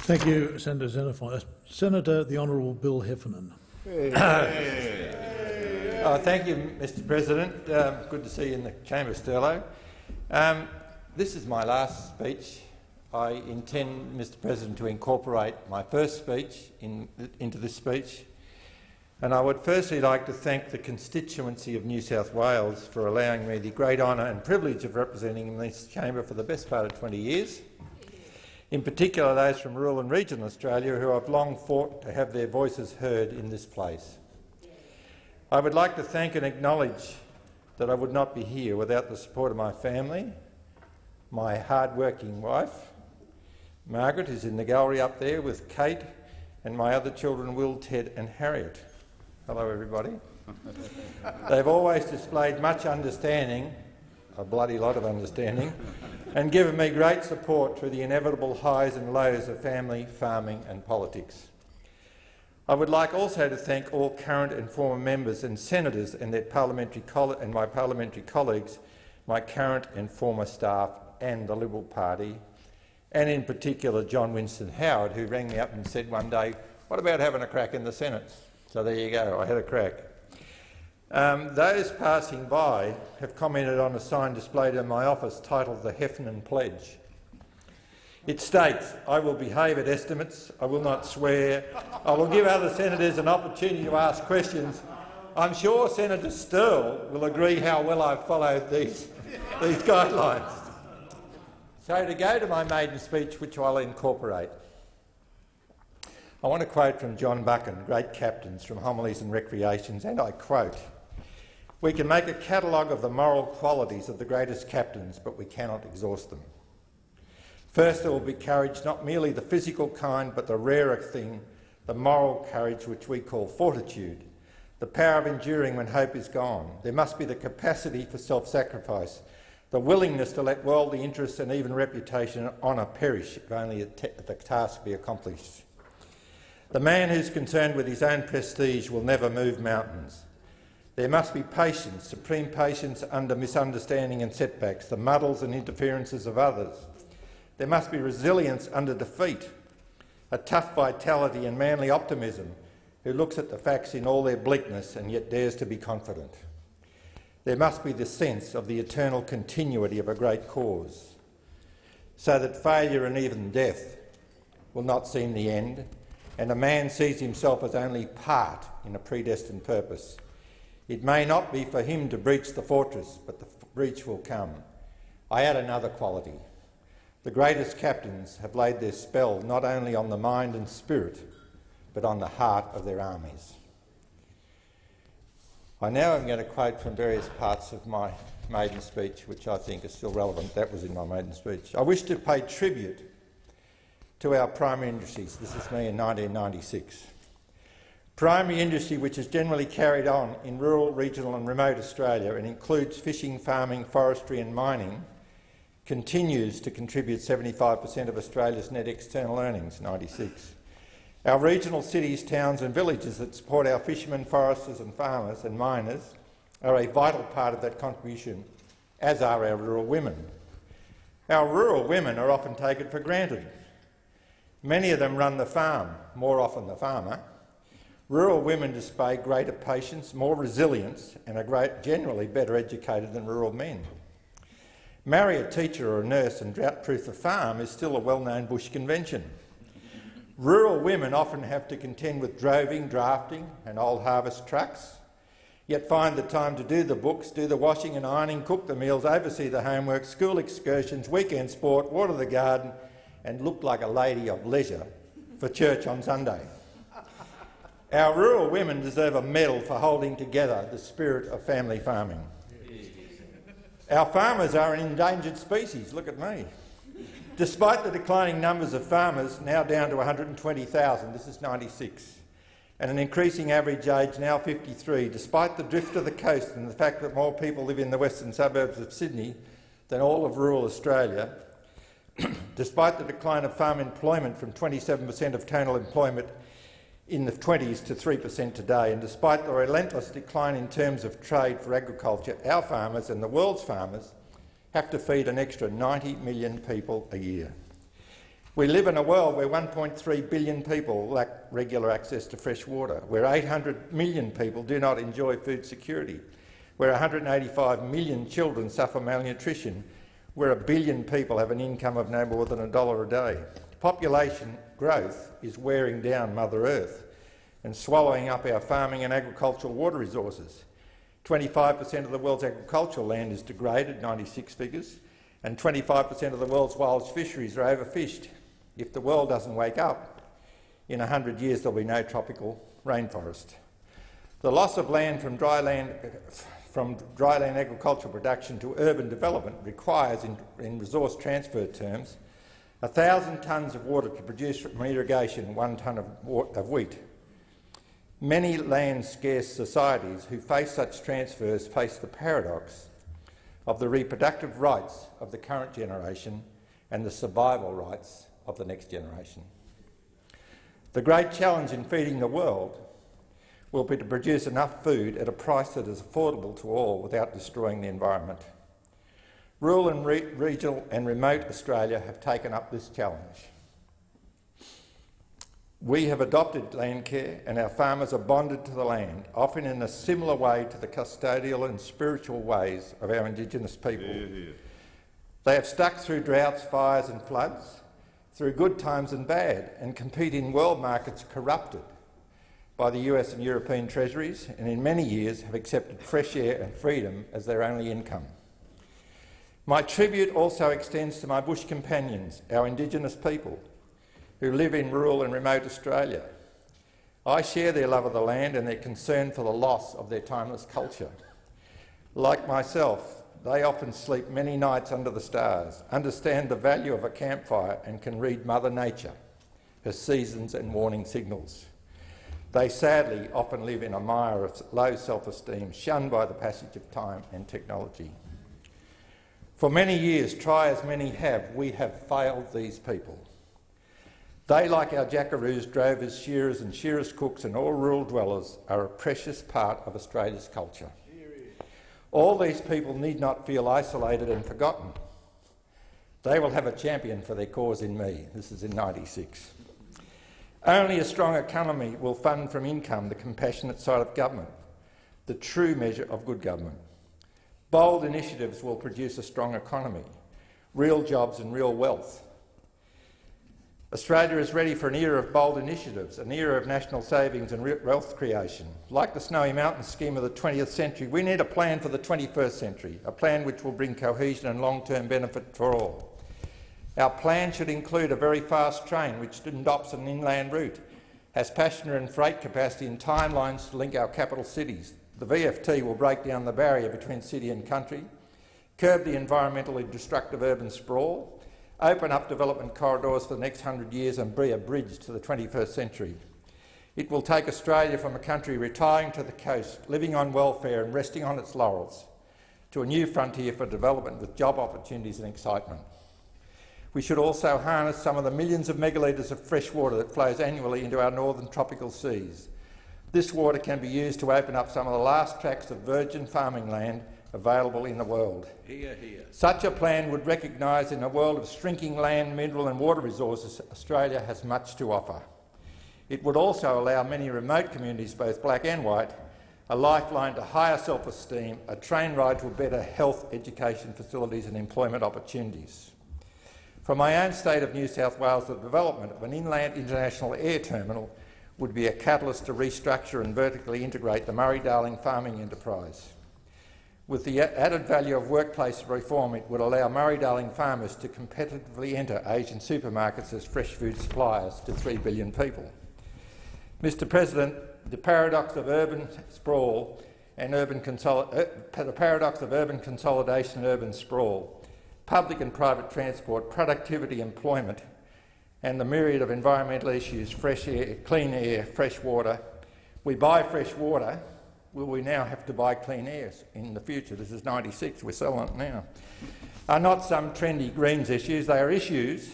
Thank you, Senator Xenophon. Senator the Honourable Bill Heffernan. Thank you, Mr President. Good to see you in the chamber, Sterlo. This is my last speech. I intend, Mr President, to incorporate my first speech into this speech. And I would firstly like to thank the constituency of New South Wales for allowing me the great honour and privilege of representing in this chamber for the best part of 20 years. In particular those from rural and regional Australia who have long fought to have their voices heard in this place. I would like to thank and acknowledge that I would not be here without the support of my family, my hard-working wife, Margaret, who's in the gallery up there with Kate, and my other children, Will, Ted and Harriet. Hello, everybody. They've always displayed much understanding, a bloody lot of understanding, and given me great support through the inevitable highs and lows of family, farming and politics. I would like also to thank all current and former members and senators and their my parliamentary colleagues, my current and former staff and the Liberal Party, and in particular John Winston Howard, who rang me up and said one day, "What about having a crack in the Senate?" So there you go, I had a crack. Those passing by have commented on a sign displayed in my office titled the Heffernan Pledge. It states, "I will behave at estimates, I will not swear, I will give other senators an opportunity to ask questions." I'm sure Senator Sterle will agree how well I've followed these guidelines. So to go to my maiden speech, which I'll incorporate, I want to quote from John Buchan, great captains from Homilies and Recreations, and I quote, "We can make a catalogue of the moral qualities of the greatest captains, but we cannot exhaust them. First, there will be courage, not merely the physical kind, but the rarer thing, the moral courage which we call fortitude, the power of enduring when hope is gone. There must be the capacity for self-sacrifice, the willingness to let worldly interests and even reputation and honour perish if only the task be accomplished. The man who's concerned with his own prestige will never move mountains. There must be patience, supreme patience under misunderstanding and setbacks, the muddles and interferences of others. There must be resilience under defeat, a tough vitality and manly optimism who looks at the facts in all their bleakness and yet dares to be confident. There must be the sense of the eternal continuity of a great cause, so that failure and even death will not seem the end, and a man sees himself as only part in a predestined purpose. It may not be for him to breach the fortress, but the breach will come." I add another quality. The greatest captains have laid their spell not only on the mind and spirit, but on the heart of their armies. I now am going to quote from various parts of my maiden speech, which I think are still relevant. That was in my maiden speech. "I wish to pay tribute to our primary industries." This is me in 1996. "Primary industry which is generally carried on in rural, regional and remote Australia and includes fishing, farming, forestry and mining, continues to contribute 75% of Australia's net external earnings, 96. Our regional cities, towns and villages that support our fishermen, foresters and farmers and miners are a vital part of that contribution, as are our rural women. Our rural women are often taken for granted. Many of them run the farm, more often the farmer. Rural women display greater patience, more resilience and are generally better educated than rural men. Marry a teacher or a nurse and drought-proof a farm is still a well-known bush convention. Rural women often have to contend with droving, drafting and old harvest trucks, yet find the time to do the books, do the washing and ironing, cook the meals, oversee the homework, school excursions, weekend sport, water the garden and look like a lady of leisure for church on Sunday. Our rural women deserve a medal for holding together the spirit of family farming. Our farmers are an endangered species, look at me. Despite the declining numbers of farmers, now down to 120,000, this is 96, and an increasing average age, now 53, despite the drift of the coast and the fact that more people live in the western suburbs of Sydney than all of rural Australia, despite the decline of farm employment from 27% of total employment in the 20s to 3% today, and despite the relentless decline in terms of trade for agriculture, our farmers and the world's farmers have to feed an extra 90 million people a year. We live in a world where 1.3 billion people lack regular access to fresh water, where 800 million people do not enjoy food security, where 185 million children suffer malnutrition, where 1 billion people have an income of no more than $1 a day. Population growth is wearing down Mother Earth and swallowing up our farming and agricultural water resources. 25% of the world's agricultural land is degraded, 96 figures, and 25% of the world's wild fisheries are overfished. If the world doesn't wake up, in 100 years there'll be no tropical rainforest. The loss of land from dryland agricultural production to urban development requires, in resource transfer terms, 1,000 tonnes of water to produce from irrigation 1 tonne of wheat. Many land-scarce societies who face such transfers face the paradox of the reproductive rights of the current generation and the survival rights of the next generation. The great challenge in feeding the world will be to produce enough food at a price that is affordable to all without destroying the environment. Rural and regional and remote Australia have taken up this challenge. We have adopted land care and our farmers are bonded to the land, often in a similar way to the custodial and spiritual ways of our Indigenous people. They have stuck through droughts, fires and floods, through good times and bad, and compete in world markets corrupted by the US and European treasuries, and in many years have accepted fresh air and freedom as their only income. My tribute also extends to my bush companions, our Indigenous people, who live in rural and remote Australia. I share their love of the land and their concern for the loss of their timeless culture. Like myself, they often sleep many nights under the stars, understand the value of a campfire and can read Mother Nature, her seasons and warning signals. They sadly often live in a mire of low self-esteem, shunned by the passage of time and technology. For many years, try as many have, we have failed these people. They, like our jackaroos, drovers, shearers and shearers cooks and all rural dwellers, are a precious part of Australia's culture. All these people need not feel isolated and forgotten. They will have a champion for their cause in me. This is in '96. Only a strong economy will fund from income the compassionate side of government, the true measure of good government. Bold initiatives will produce a strong economy, real jobs and real wealth. Australia is ready for an era of bold initiatives, an era of national savings and wealth creation. Like the Snowy Mountains scheme of the 20th century, we need a plan for the 21st century, a plan which will bring cohesion and long-term benefit for all. Our plan should include a very fast train which adopts an inland route, has passenger and freight capacity and timelines to link our capital cities. The VFT will break down the barrier between city and country, curb the environmentally destructive urban sprawl, open up development corridors for the next 100 years and be a bridge to the 21st century. It will take Australia from a country retiring to the coast, living on welfare and resting on its laurels, to a new frontier for development with job opportunities and excitement. We should also harness some of the millions of megalitres of fresh water that flows annually into our northern tropical seas. This water can be used to open up some of the last tracts of virgin farming land available in the world. Hear, hear. Such a plan would recognise in a world of shrinking land, mineral and water resources, Australia has much to offer. It would also allow many remote communities, both black and white, a lifeline to higher self-esteem, a train ride to better health, education facilities and employment opportunities. For my own state of New South Wales, the development of an inland international air terminal would be a catalyst to restructure and vertically integrate the Murray-Darling farming enterprise. With the added value of workplace reform, it would allow Murray-Darling farmers to competitively enter Asian supermarkets as fresh food suppliers to 3 billion people. Mr President, the paradox of urban sprawl and urban consolidation and urban sprawl, public and private transport, productivity, employment, and the myriad of environmental issues, fresh air, clean air, fresh water. We buy fresh water. Will we now have to buy clean air in the future? This is '96, we're selling it now. Are not some trendy Greens issues, they are issues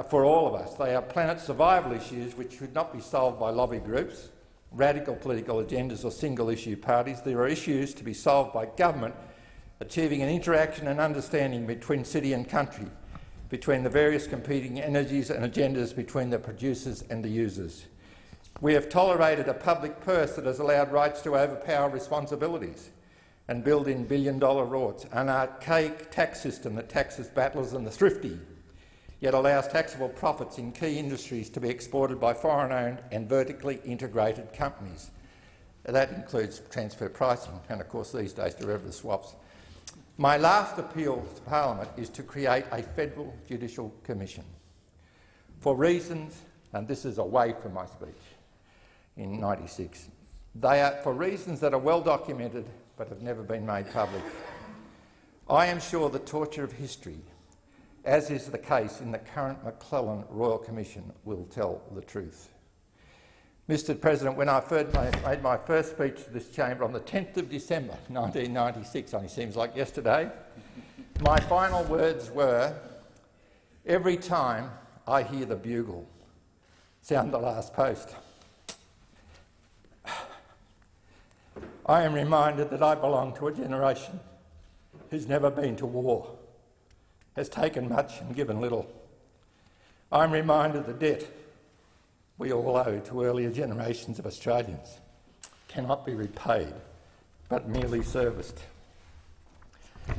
for all of us. They are planet survival issues which should not be solved by lobby groups, radical political agendas or single-issue parties. There are issues to be solved by government achieving an interaction and understanding between city and country, between the various competing energies and agendas between the producers and the users. We have tolerated a public purse that has allowed rights to overpower responsibilities and build in billion-dollar rorts, an archaic tax system that taxes battlers and the thrifty, yet allows taxable profits in key industries to be exported by foreign-owned and vertically integrated companies. That includes transfer pricing and, of course, these days derivative swaps. My last appeal to Parliament is to create a federal judicial commission for reasons, and this is away from my speech in '96, they are for reasons that are well documented but have never been made public. I am sure the torture of history, as is the case in the current McClellan Royal Commission, will tell the truth. Mr President, when I made my first speech to this chamber on the 10th of December 1996, only seems like yesterday, my final words were, "Every time I hear the bugle sound the last post, I am reminded that I belong to a generation who's never been to war, has taken much and given little. I'm reminded the debt we all owe to earlier generations of Australians cannot be repaid, but merely serviced.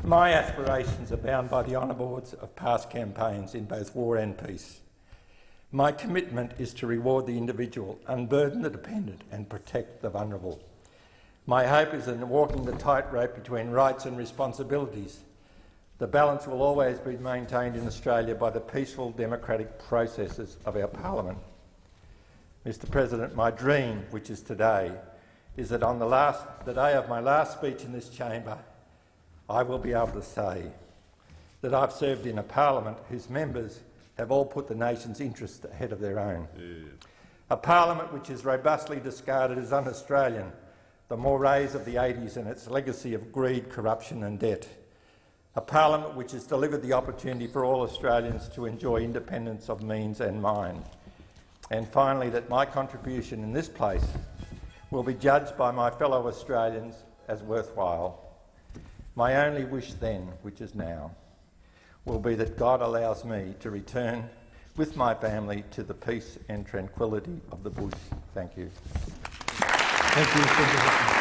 My aspirations are bound by the honour boards of past campaigns in both war and peace. My commitment is to reward the individual, unburden the dependent and protect the vulnerable. My hope is in walking the tightrope between rights and responsibilities. The balance will always be maintained in Australia by the peaceful democratic processes of our Parliament. Mr President, my dream, which is today, is that on the day of my last speech in this chamber, I will be able to say that I've served in a Parliament whose members have all put the nation's interests ahead of their own. Yeah. A Parliament which is robustly discarded as un-Australian, the morays of the 80s and its legacy of greed, corruption and debt. A Parliament which has delivered the opportunity for all Australians to enjoy independence of means and mind. And finally, that my contribution in this place will be judged by my fellow Australians as worthwhile. My only wish then, which is now, will be that God allows me to return with my family to the peace and tranquillity of the bush. Thank you. Thank you.